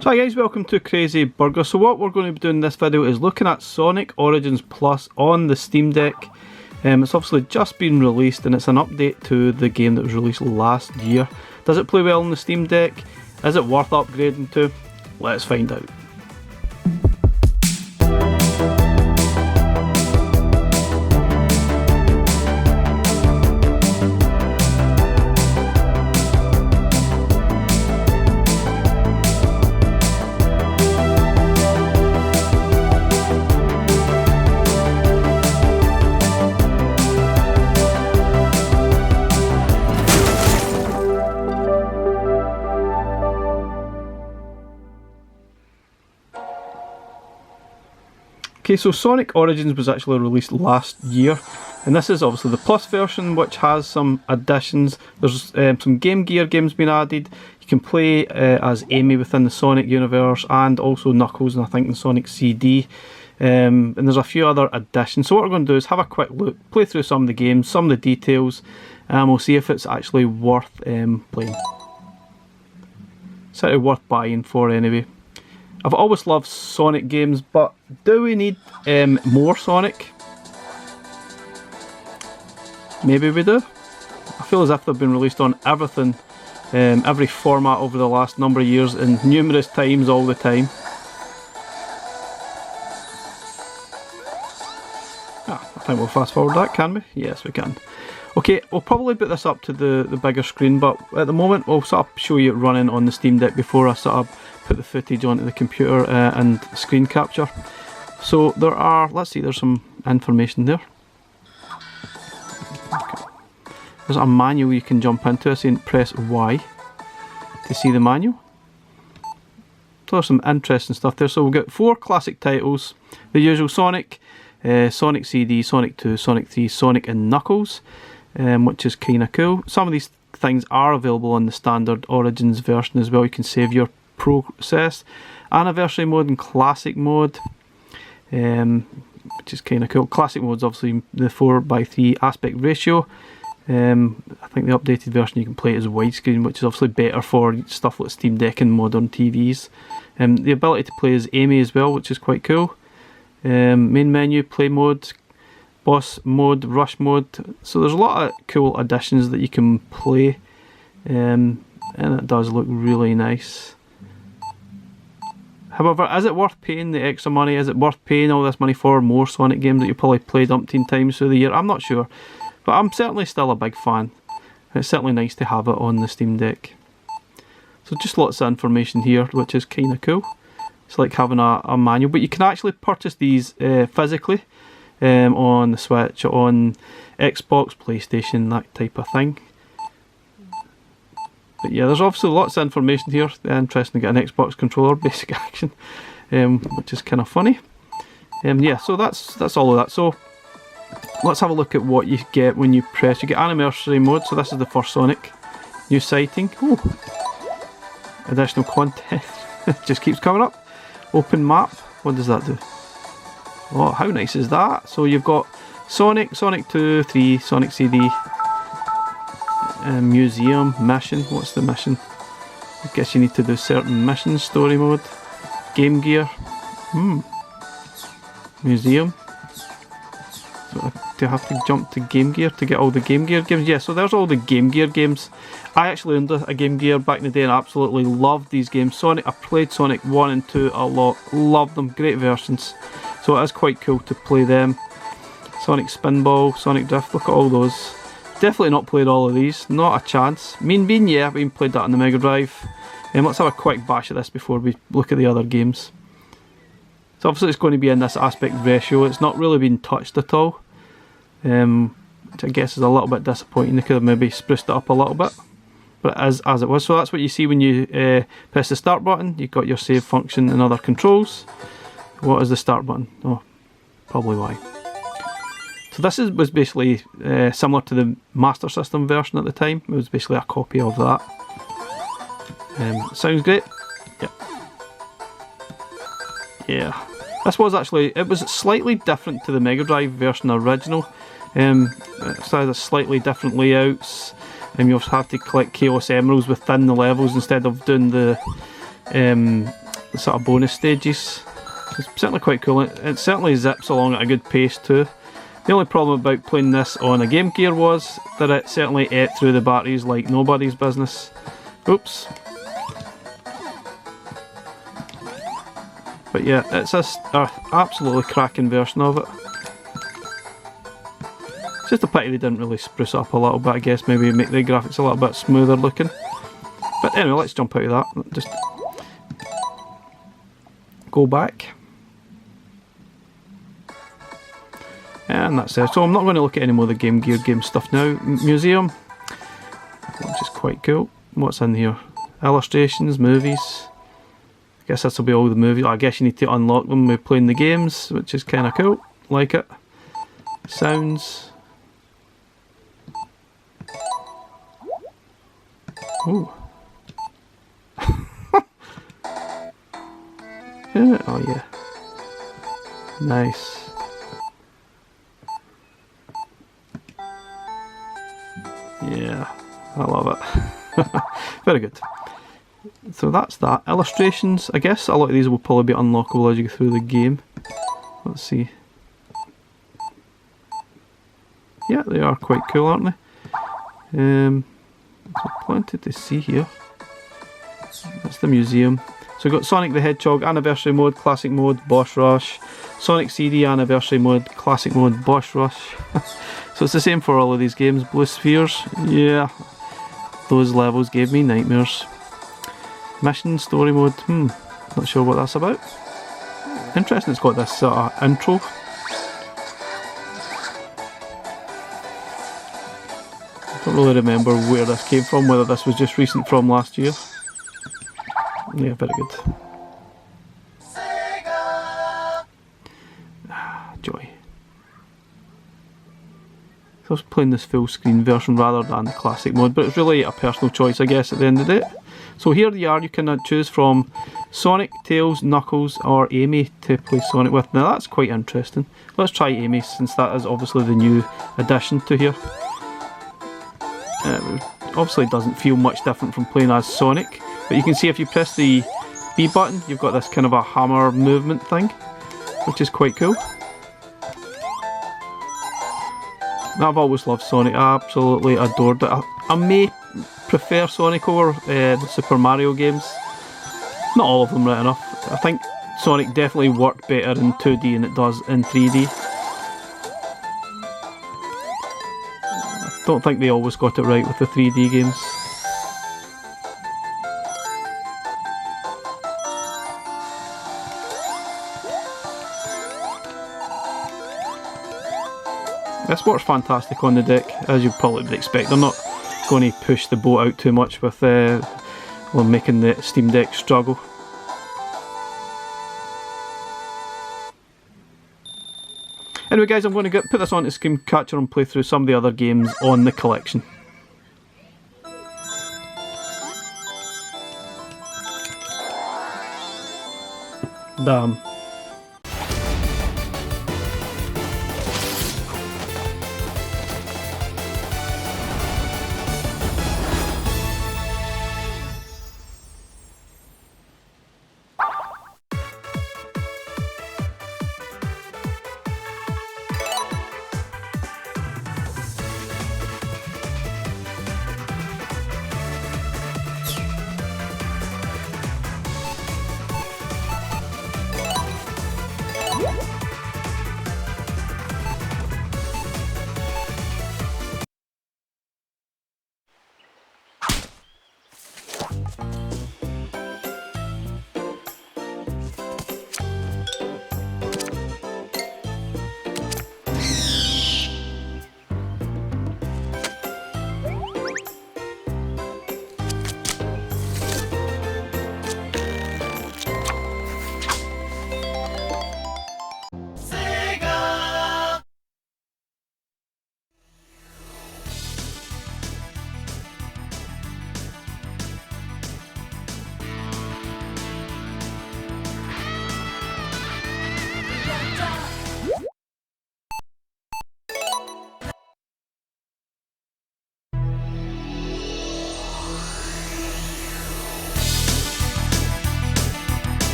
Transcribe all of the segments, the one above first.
So hi guys, welcome to Crazy Burger. So what we're going to be doing in this video is looking at Sonic Origins Plus on the Steam Deck. It's obviously just been released and it's an update to the game that was released last year. Does it play well on the Steam Deck? Is it worth upgrading to? Let's find out. Okay, so Sonic Origins was actually released last year, and this is obviously the Plus version, which has some additions. There's some Game Gear games being added. You can play as Amy within the Sonic universe, and also Knuckles, and I think in Sonic CD. And there's a few other additions. So what we're going to do is have a quick look, play through some of the games, some of the details, and we'll see if it's actually worth playing. It's actually worth buying for anyway. I've always loved Sonic games, but do we need more Sonic? Maybe we do. I feel as if they've been released on everything, every format over the last number of years and numerous times all the time. I think we'll fast forward that, can we? Yes, we can. Okay, we'll probably put this up to the bigger screen, but at the moment we'll sort of show you it running on the Steam Deck before I sort of put the footage onto the computer and screen capture. So there are, let's see, there's some information there. Okay. There's a manual you can jump into, saying press Y to see the manual. So there's some interesting stuff there. So we've got 4 classic titles, the usual Sonic, Sonic CD, Sonic 2, Sonic 3, Sonic and Knuckles, which is kind of cool. Some of these things are available on the standard Origins version as well. You can save your process, anniversary mode and classic mode, which is kind of cool. Classic mode is obviously the 4:3 aspect ratio. I think the updated version you can play it as widescreen, which is obviously better for stuff like Steam Deck and modern TVs. The ability to play as Amy as well, which is quite cool. Main menu, play mode, boss mode, rush mode. So there's a lot of cool additions that you can play, and it does look really nice. However, is it worth paying the extra money? Is it worth paying all this money for more Sonic games that you probably played umpteen times through the year? I'm not sure, but I'm certainly still a big fan. It's certainly nice to have it on the Steam Deck. So just lots of information here, which is kind of cool. It's like having a manual, but you can actually purchase these physically on the Switch, on Xbox, PlayStation, that type of thing. But yeah, there's obviously lots of information here. Interesting to get an Xbox controller, basic action, which is kind of funny. Yeah, so that's all of that. So let's have a look at what you get when you press. You get anniversary mode. So this is the first Sonic. New sighting. Ooh. Additional content. Just keeps coming up. Open map. What does that do? Oh, how nice is that? So you've got Sonic, Sonic 2, 3, Sonic CD. Museum, mission, what's the mission? I guess you need to do certain missions, story mode, Game Gear, museum. So do I have to jump to Game Gear to get all the Game Gear games? Yeah, so there's all the Game Gear games. I actually owned a Game Gear back in the day and I absolutely loved these games. Sonic, I played Sonic 1 and 2 a lot, loved them, great versions. So it is quite cool to play them. Sonic Spinball, Sonic Drift, look at all those. Definitely not played all of these, not a chance. Mean Bean, yeah, we played that on the Mega Drive. Let's have a quick bash at this before we look at the other games. So obviously it's going to be in this aspect ratio, it's not really been touched at all. Which I guess is a little bit disappointing, they could have maybe spruced it up a little bit. But it is as it was, so that's what you see when you press the start button. You've got your save function and other controls. What is the start button? Oh, probably Y. So this was basically similar to the Master System version at the time. It was basically a copy of that. Sounds great. Yep. Yeah. This was actually, it was slightly different to the Mega Drive version original. It has a slightly different layouts. You also have to collect Chaos Emeralds within the levels instead of doing the the sort of bonus stages. It's certainly quite cool. It certainly zips along at a good pace too. The only problem about playing this on a Game Gear was that it certainly ate through the batteries like nobody's business. Oops. But yeah, it's a absolutely cracking version of it. It's just a pity they didn't really spruce it up a little bit, I guess. Maybe make the graphics a little bit smoother looking. But anyway, let's jump out of that. Just go back. And that's it. So I'm not going to look at any more of the Game Gear game stuff now. Museum, which is quite cool. What's in here? Illustrations, movies. I guess this will be all the movies. I guess you need to unlock them by playing the games, which is kind of cool. Like it. Sounds. Ooh. Yeah, oh yeah. Nice. Yeah, I love it. Very good. So that's that. Illustrations, I guess a lot of these will probably be unlockable as you go through the game. Let's see. Yeah, they are quite cool, aren't they? So plenty to see here. That's the museum. So we've got Sonic the Hedgehog Anniversary Mode, Classic Mode, Boss Rush. Sonic CD Anniversary Mode, Classic Mode, Boss Rush. So it's the same for all of these games. Blue Spheres, yeah. Those levels gave me nightmares. Mission Story Mode, not sure what that's about. Interesting, it's got this sort of intro. I don't really remember where this came from, whether this was just recent from last year. Yeah, very good. Joy. So I was playing this full screen version rather than the classic mode, but it's really a personal choice, I guess, at the end of the day. So here they are, you can choose from Sonic, Tails, Knuckles or Amy to play Sonic with. Now that's quite interesting. Let's try Amy, since that is obviously the new addition to here. Obviously it doesn't feel much different from playing as Sonic, but you can see if you press the B button, you've got this kind of a hammer movement thing, which is quite cool. I've always loved Sonic, I absolutely adored it. I may prefer Sonic over the Super Mario games. Not all of them, right enough. I think Sonic definitely worked better in 2D than it does in 3D. I don't think they always got it right with the 3D games. This works fantastic on the deck, as you probably would expect. They're not going to push the boat out too much with making the Steam Deck struggle. Anyway guys, I'm going to put this on to Screen Catcher and play through some of the other games on the collection. Damn.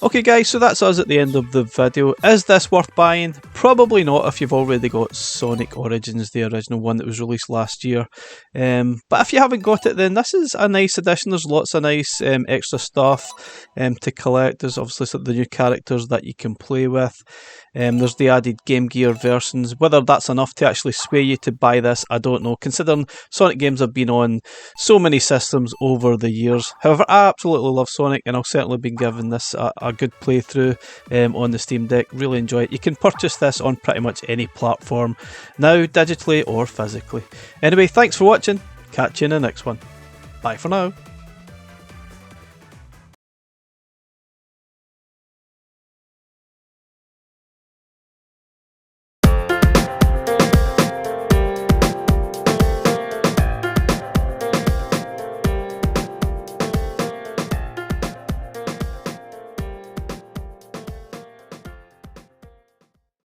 Okay guys, so that's us at the end of the video. Is this worth buying? Probably not if you've already got Sonic Origins, the original one that was released last year. But if you haven't got it, then this is a nice addition. There's lots of nice extra stuff to collect. There's obviously the new characters that you can play with. There's the added Game Gear versions. Whether that's enough to actually sway you to buy this, I don't know, considering Sonic games have been on so many systems over the years. However, I absolutely love Sonic, and I'll certainly be giving this a good playthrough on the Steam Deck. Really enjoy it. You can purchase this on pretty much any platform now, digitally or physically. Anyway, thanks for watching. Catch you in the next one. Bye for now.